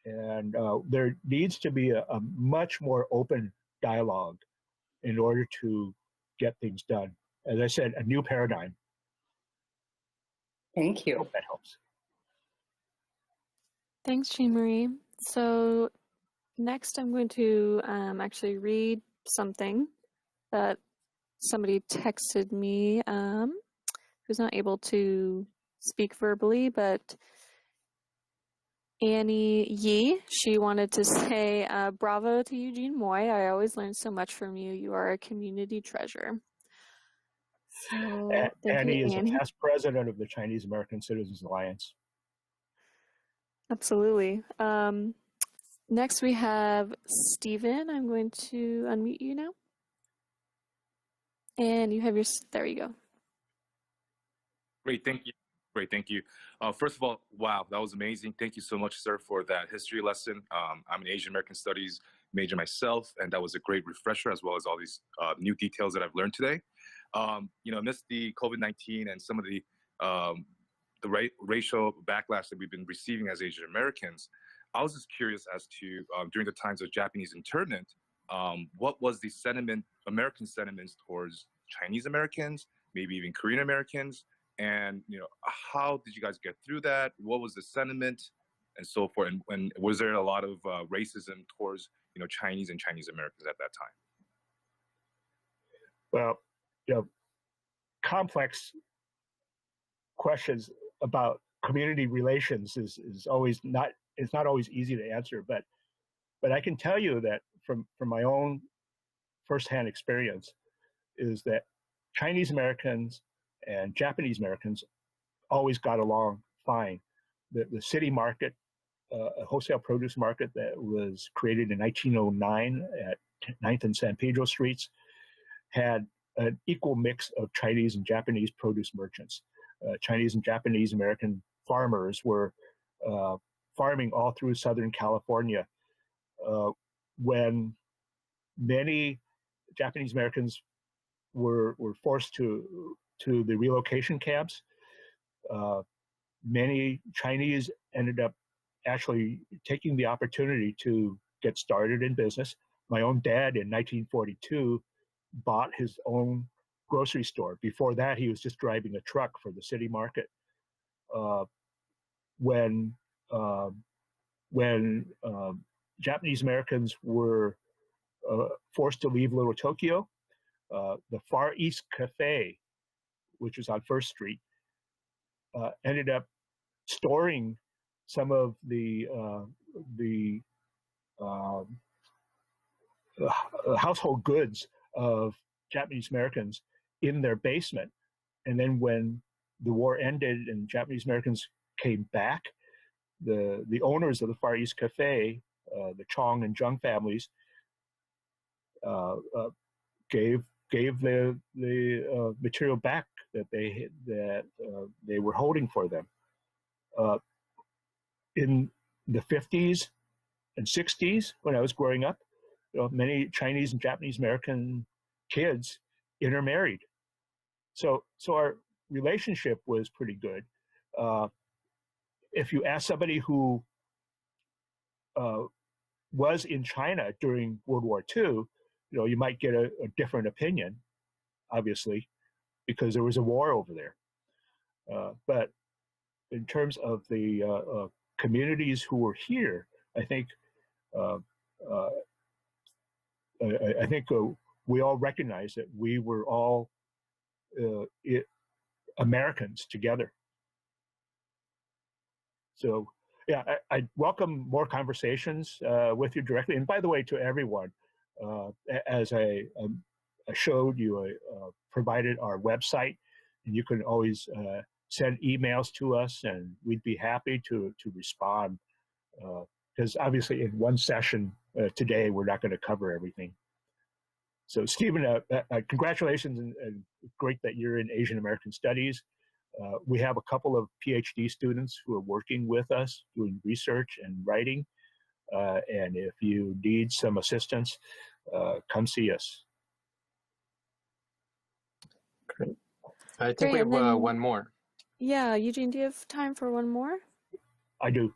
Speaker 3: and there needs to be a much more open dialogue in order to get things done. As I said, a new paradigm.
Speaker 5: Thank you.
Speaker 3: I hope that helps.
Speaker 2: Thanks, Jean Marie. So next I'm going to actually read something that somebody texted me who's not able to speak verbally, but Annie Yi, she wanted to say, bravo to Eugene Moy. I always learn so much from you. You are a community treasure. So,
Speaker 3: Annie is
Speaker 2: Annie.
Speaker 3: a past president of the Chinese American Citizens Alliance.
Speaker 2: Absolutely. Next we have Stephen. I'm going to unmute you now. And you have your, there you go.
Speaker 6: Great, thank you. Great, thank you. First of all, wow, that was amazing. Thank you so much, sir, for that history lesson. I'm an Asian American Studies major myself, and that was a great refresher, as well as all these new details that I've learned today. Amidst the COVID-19 and some of the racial backlash that we've been receiving as Asian Americans, I was just curious as to, during the times of Japanese internment, what was the sentiment, American sentiments towards Chinese Americans, maybe even Korean Americans, and how did you guys get through that? What was the sentiment, and so forth? And was there a lot of racism towards Chinese and Chinese Americans at that time?
Speaker 3: Well, complex questions about community relations is always not, it's not always easy to answer, but I can tell you that from my own firsthand experience is that Chinese Americans and Japanese Americans always got along fine. The city market, a wholesale produce market that was created in 1909 at 9th and San Pedro Streets, had an equal mix of Chinese and Japanese produce merchants. Chinese and Japanese American farmers were farming all through Southern California. When many Japanese Americans were forced to the relocation camps, many Chinese ended up actually taking the opportunity to get started in business. My own dad in 1942 bought his own grocery store. Before that, he was just driving a truck for the city market. When Japanese Americans were forced to leave Little Tokyo, the Far East Cafe, which was on First Street, ended up storing some of the household goods of Japanese Americans in their basement. And then when the war ended and Japanese Americans came back, the owners of the Far East Cafe, the Chong and Jung families, gave the material back that they were holding for them. In the 50s and 60s, when I was growing up, many Chinese and Japanese American kids intermarried. So our relationship was pretty good. If you ask somebody who was in China during World War II, you might get a different opinion, obviously, because there was a war over there. But in terms of the communities who were here, I think we all recognize that we were all Americans together. So, yeah, I welcome more conversations with you directly. And by the way, to everyone, as I showed you, I provided our website, and you can always send emails to us, and we'd be happy to respond. Because obviously, in one session today, we're not going to cover everything. So, Stephen, congratulations, and great that you're in Asian American Studies. We have a couple of PhD students who are working with us, doing research and writing. And if you need some assistance, come see us.
Speaker 1: Great. I think we have one more.
Speaker 2: Yeah, Eugene, do you have time for one more?
Speaker 3: I do.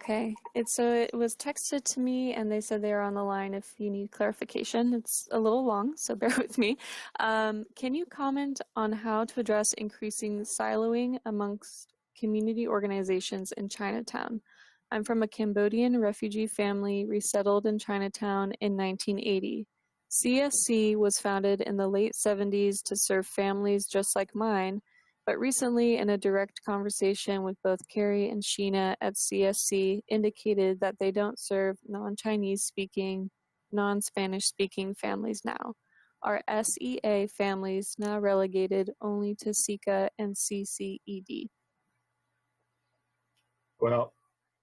Speaker 2: Okay, it was texted to me, and they said they're on the line if you need clarification. It's a little long, so bear with me. Can you comment on how to address increasing siloing amongst community organizations in Chinatown? I'm from a Cambodian refugee family resettled in Chinatown in 1980. CSC was founded in the late 70s to serve families just like mine, but recently, in a direct conversation with both Carrie and Sheena at CSC, indicated that they don't serve non-Chinese speaking, non-Spanish speaking families now. Are SEA families now relegated only to SICA and CCED?
Speaker 3: Well,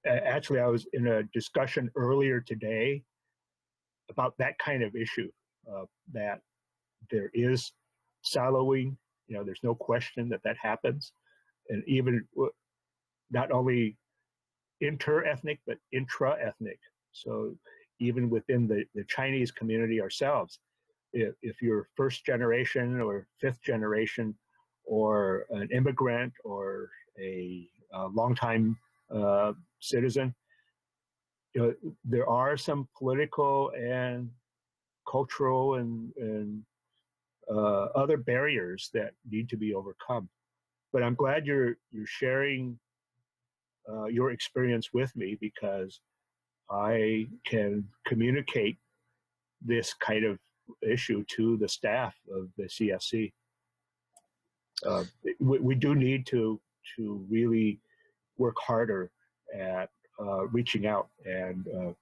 Speaker 3: actually, I was in a discussion earlier today about that kind of issue, that there is siloing. There's no question that that happens. And even not only inter-ethnic, but intra-ethnic. So even within the Chinese community ourselves, if you're first generation or fifth generation or an immigrant or a longtime citizen, there are some political and cultural and other barriers that need to be overcome. But I'm glad you're sharing your experience with me, because I can communicate this kind of issue to the staff of the CSC. We do need to really work harder at reaching out and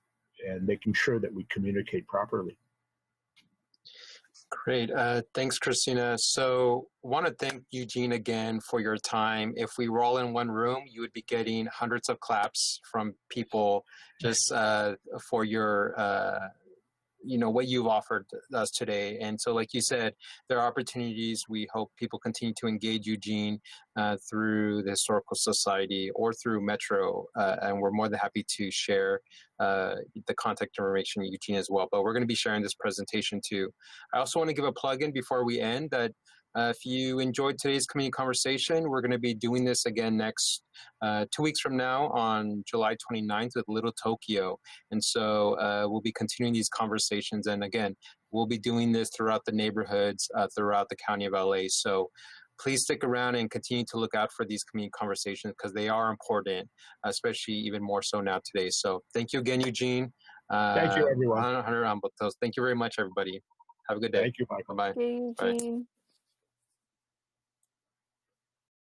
Speaker 3: making sure that we communicate properly.
Speaker 1: Great. Thanks, Christina. So want to thank Eugene again for your time. If we were all in one room, you would be getting hundreds of claps from people just for your what you've offered us today. And so, like you said, there are opportunities. We hope people continue to engage Eugene through the Historical Society or through Metro, and we're more than happy to share the contact information of Eugene as well. But we're going to be sharing this presentation too. I also want to give a plug-in before we end that if you enjoyed today's community conversation, we're going to be doing this again next 2 weeks from now on July 29th with Little Tokyo. And so we'll be continuing these conversations. And again, we'll be doing this throughout the neighborhoods, throughout the county of LA. So please stick around and continue to look out for these community conversations, because they are important, especially even more so now today. So thank you again, Eugene.
Speaker 3: Thank you, everyone.
Speaker 1: Thank you very much, everybody. Have a good day.
Speaker 3: Thank you, Michael.
Speaker 1: Bye-bye.
Speaker 2: Okay, Eugene.